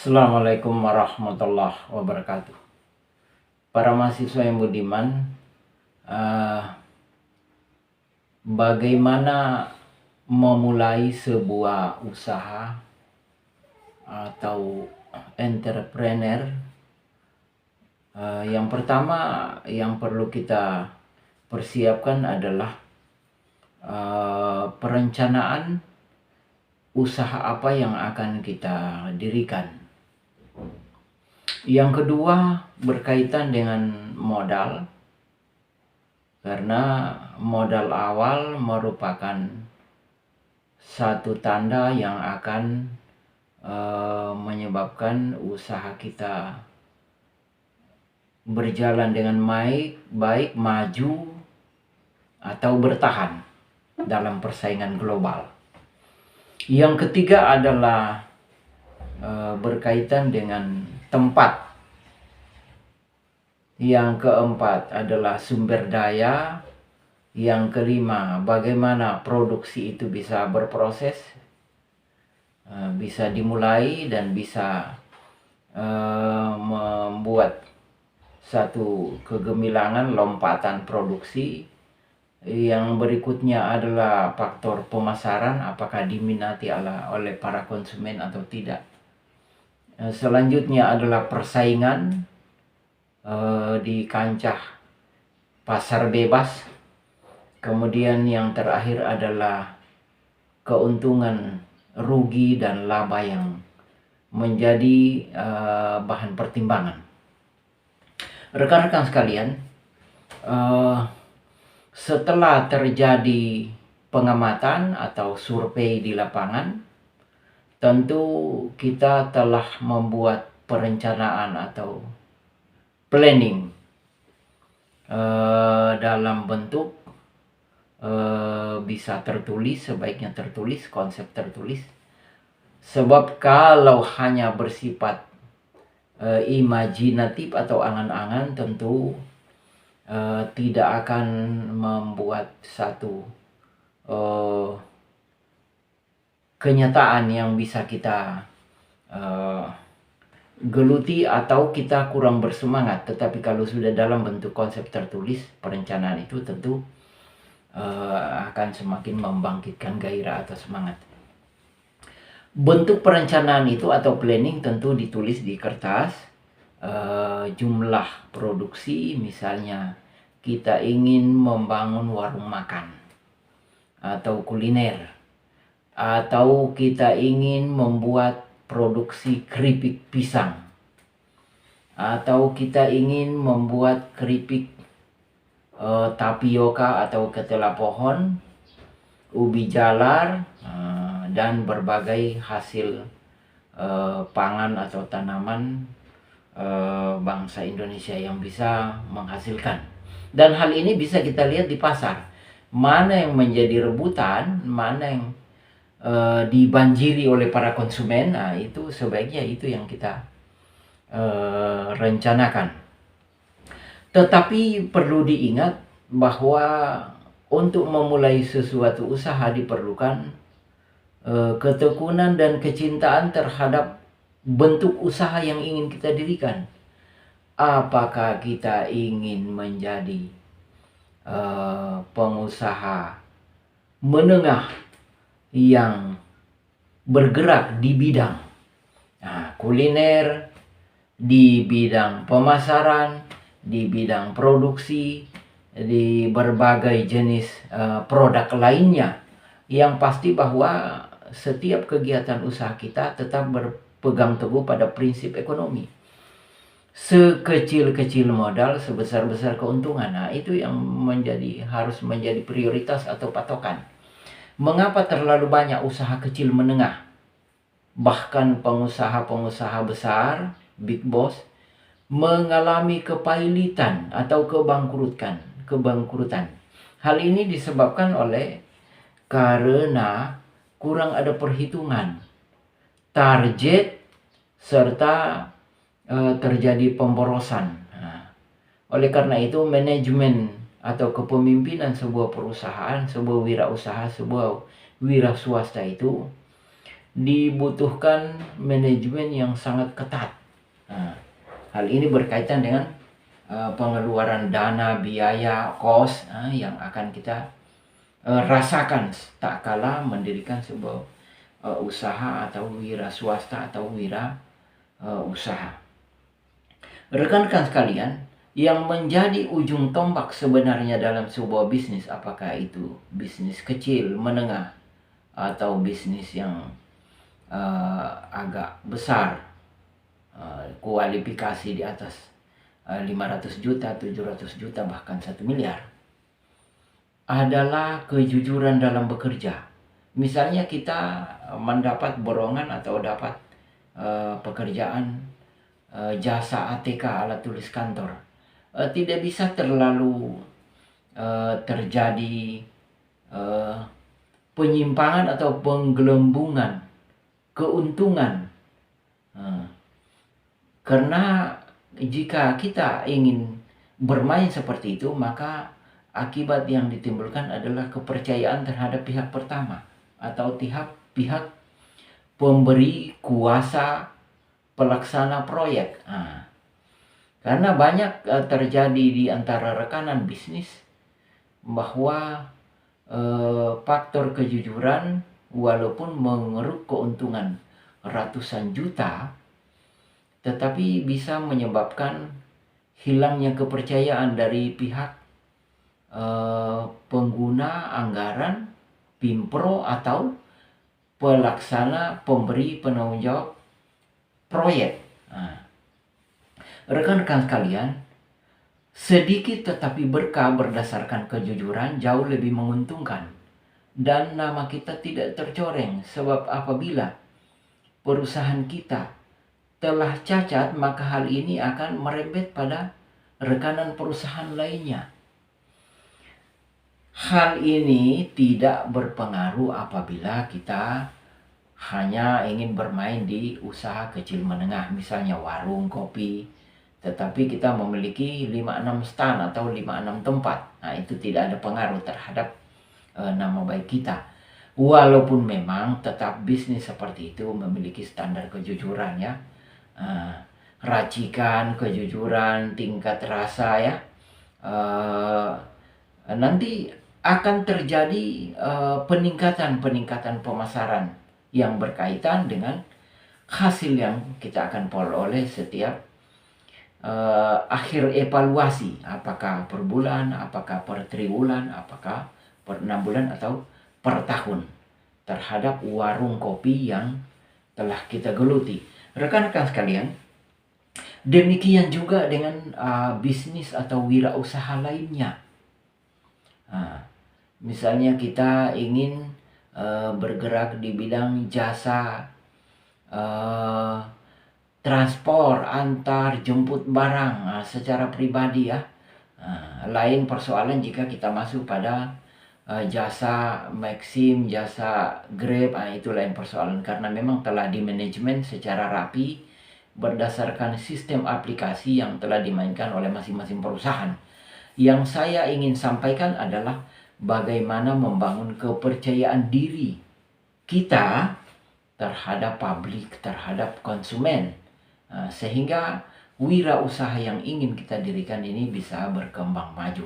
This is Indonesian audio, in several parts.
Assalamualaikum warahmatullahi wabarakatuh. Para mahasiswa yang budiman, bagaimana memulai sebuah usaha atau entrepreneur? Yang pertama yang perlu kita persiapkan adalah perencanaan usaha apa yang akan kita dirikan. Yang kedua berkaitan dengan modal, karena modal awal merupakan satu tanda yang akan menyebabkan usaha kita berjalan dengan baik, maju atau bertahan dalam persaingan global. Yang ketiga adalah berkaitan dengan tempat. Yang keempat adalah sumber daya. Yang kelima, bagaimana produksi itu bisa berproses, bisa dimulai dan bisa membuat satu kegemilangan lompatan produksi. Yang berikutnya adalah faktor pemasaran, apakah diminati oleh para konsumen atau tidak. Selanjutnya adalah persaingan di kancah pasar bebas. Kemudian yang terakhir adalah keuntungan, rugi dan laba yang menjadi bahan pertimbangan. Rekan-rekan sekalian, setelah terjadi pengamatan atau survei di lapangan, tentu kita telah membuat perencanaan atau planning dalam bentuk bisa tertulis, sebaiknya tertulis, konsep tertulis. Sebab kalau hanya bersifat imajinatif atau angan-angan, tentu tidak akan membuat satu kenyataan yang bisa kita geluti atau kita kurang bersemangat. Tetapi kalau sudah dalam bentuk konsep tertulis, perencanaan itu tentu akan semakin membangkitkan gairah atau semangat. Bentuk perencanaan itu atau planning tentu ditulis di kertas. Jumlah produksi, misalnya kita ingin membangun warung makan atau kuliner, atau kita ingin membuat produksi keripik pisang, atau kita ingin membuat keripik tapioka atau ketela pohon, ubi jalar, dan berbagai hasil pangan atau tanaman bangsa Indonesia yang bisa menghasilkan. Dan hal ini bisa kita lihat di pasar. Mana yang menjadi rebutan, mana yang dibanjiri oleh para konsumen, nah itu sebaiknya itu yang kita rencanakan. Tetapi perlu diingat bahwa untuk memulai sesuatu usaha diperlukan ketekunan dan kecintaan terhadap bentuk usaha yang ingin kita dirikan. Apakah kita ingin menjadi pengusaha menengah yang bergerak di bidang kuliner, di bidang pemasaran, di bidang produksi, di berbagai jenis produk lainnya, yang pasti bahwa setiap kegiatan usaha kita tetap berpegang teguh pada prinsip ekonomi. Sekecil-kecil modal, sebesar-besar keuntungan. Nah, itu yang harus menjadi prioritas atau patokan. Mengapa terlalu banyak usaha kecil menengah? Bahkan pengusaha-pengusaha besar, big boss, mengalami kepailitan atau kebangkrutan. Hal ini disebabkan karena kurang ada perhitungan, target, serta terjadi pemborosan. Oleh karena itu, manajemen atau kepemimpinan sebuah perusahaan, sebuah wirausaha, sebuah wira swasta itu dibutuhkan manajemen yang sangat ketat. Nah, hal ini berkaitan dengan pengeluaran dana, biaya, kos yang akan kita rasakan tak kala mendirikan sebuah usaha atau wira swasta atau wira usaha. Rekan-rekan sekalian, yang menjadi ujung tombak sebenarnya dalam sebuah bisnis, apakah itu bisnis kecil, menengah, atau bisnis yang agak besar, kualifikasi di atas 500 juta, 700 juta, bahkan 1 miliar, adalah kejujuran dalam bekerja. Misalnya kita mendapat borongan atau dapat pekerjaan jasa ATK, alat tulis kantor, tidak bisa terlalu terjadi penyimpangan atau penggelembungan keuntungan, karena jika kita ingin bermain seperti itu, maka akibat yang ditimbulkan adalah kepercayaan terhadap pihak pertama atau pihak pemberi kuasa pelaksana proyek. Karena banyak terjadi di antara rekanan bisnis bahwa faktor kejujuran walaupun mengeruk keuntungan ratusan juta, tetapi bisa menyebabkan hilangnya kepercayaan dari pihak pengguna anggaran, pimpro, atau pelaksana pemberi penanggung jawab proyek. Rekan-rekan sekalian, sedikit tetapi berkah berdasarkan kejujuran jauh lebih menguntungkan, dan nama kita tidak tercoreng. Sebab apabila perusahaan kita telah cacat, maka hal ini akan merembet pada rekanan perusahaan lainnya. Hal ini tidak berpengaruh apabila kita hanya ingin bermain di usaha kecil menengah, misalnya warung kopi, tetapi kita memiliki 5-6 stand atau 5-6 tempat. Itu tidak ada pengaruh terhadap nama baik kita. Walaupun memang tetap bisnis seperti itu memiliki standar kejujuran ya. Racikan, kejujuran, tingkat rasa ya. Nanti akan terjadi peningkatan pemasaran yang berkaitan dengan hasil yang kita akan peroleh setiap akhir evaluasi, apakah per bulan, apakah per triwulan, apakah per 6 bulan atau per tahun terhadap warung kopi yang telah kita geluti. Rekan-rekan sekalian, demikian juga dengan bisnis atau wirausaha lainnya. Misalnya kita ingin bergerak di bidang jasa transport antar jemput barang secara pribadi ya. Lain persoalan jika kita masuk pada jasa Maxim, jasa Grab, itu lain persoalan karena memang telah dimanajemen secara rapi berdasarkan sistem aplikasi yang telah dimainkan oleh masing-masing perusahaan. Yang saya ingin sampaikan adalah bagaimana membangun kepercayaan diri kita terhadap publik, terhadap konsumen, sehingga wirausaha yang ingin kita dirikan ini bisa berkembang maju.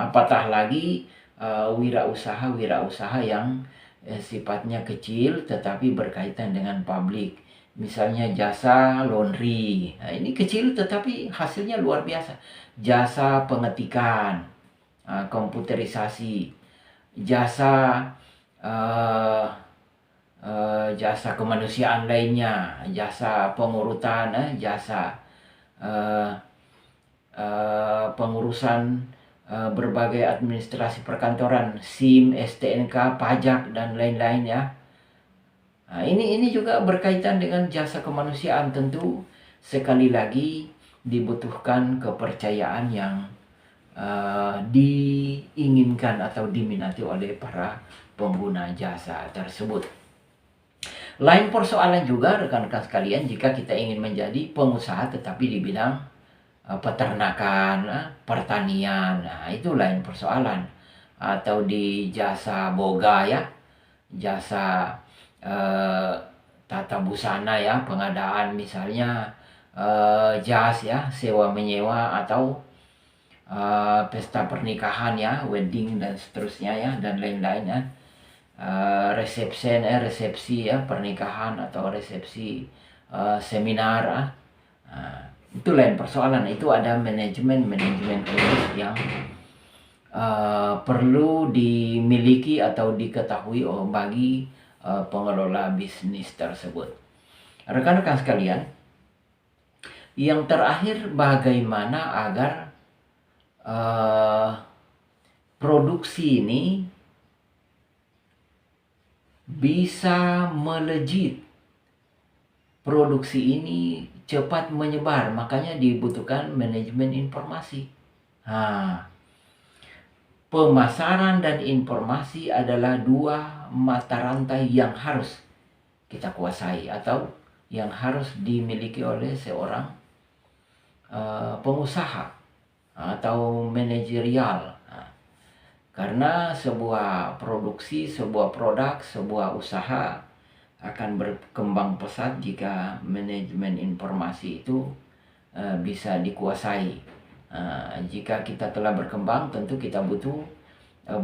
Apatah lagi wirausaha yang sifatnya kecil tetapi berkaitan dengan publik. Misalnya jasa laundry. Ini kecil tetapi hasilnya luar biasa. Jasa pengetikan, komputerisasi, jasa kemanusiaan lainnya, jasa pengurutan, jasa pengurusan berbagai administrasi perkantoran, SIM, STNK, pajak, dan lain-lain ya. Ini juga berkaitan dengan jasa kemanusiaan. Tentu sekali lagi dibutuhkan kepercayaan yang diinginkan atau diminati oleh para pengguna jasa tersebut. Lain persoalan juga rekan-rekan sekalian jika kita ingin menjadi pengusaha tetapi di bidang peternakan, pertanian, itu lain persoalan. Atau di jasa boga ya, jasa eh, tata busana ya, pengadaan misalnya jas ya, sewa menyewa, atau pesta pernikahan ya, wedding dan seterusnya ya, dan lain-lain ya. Resepsi ya, pernikahan atau resepsi seminar. Itu lain persoalan. Itu ada manajemen khusus yang perlu dimiliki atau diketahui bagi pengelola bisnis tersebut. Rekan-rekan sekalian, yang terakhir, bagaimana agar produksi ini bisa melejit, produksi ini cepat menyebar, makanya dibutuhkan manajemen informasi. Pemasaran dan informasi adalah dua mata rantai yang harus kita kuasai atau yang harus dimiliki oleh seorang pengusaha atau manajerial. Karena sebuah produksi, sebuah produk, sebuah usaha akan berkembang pesat jika manajemen informasi itu bisa dikuasai. Jika kita telah berkembang, tentu kita butuh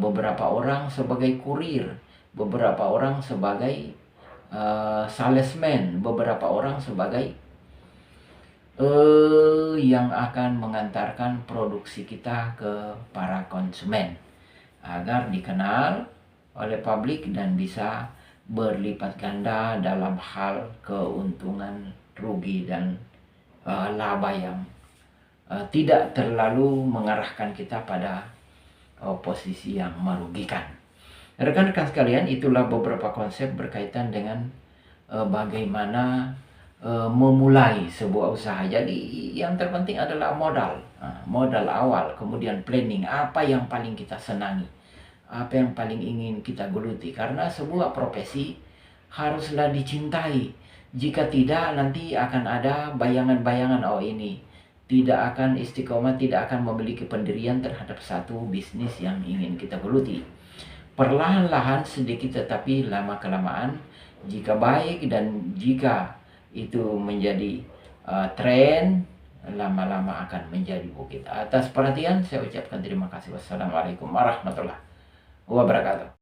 beberapa orang sebagai kurir, beberapa orang sebagai salesman, beberapa orang sebagai yang akan mengantarkan produksi kita ke para konsumen agar dikenal oleh publik dan bisa berlipat ganda dalam hal keuntungan, rugi, dan laba yang tidak terlalu mengarahkan kita pada posisi yang merugikan. Rekan-rekan sekalian, itulah beberapa konsep berkaitan dengan bagaimana memulai sebuah usaha. Jadi yang terpenting adalah modal awal, kemudian planning, apa yang paling kita senangi, apa yang paling ingin kita geluti. Karena sebuah profesi haruslah dicintai. Jika tidak, nanti akan ada bayangan-bayangan, oh ini tidak akan istiqomah, tidak akan memiliki pendirian terhadap satu bisnis yang ingin kita geluti. Perlahan-lahan, sedikit tetapi lama-kelamaan, jika baik dan jika itu menjadi tren, lama-lama akan menjadi bukit. Atas perhatian saya ucapkan terima kasih. Wassalamualaikum warahmatullahi wabarakatuh.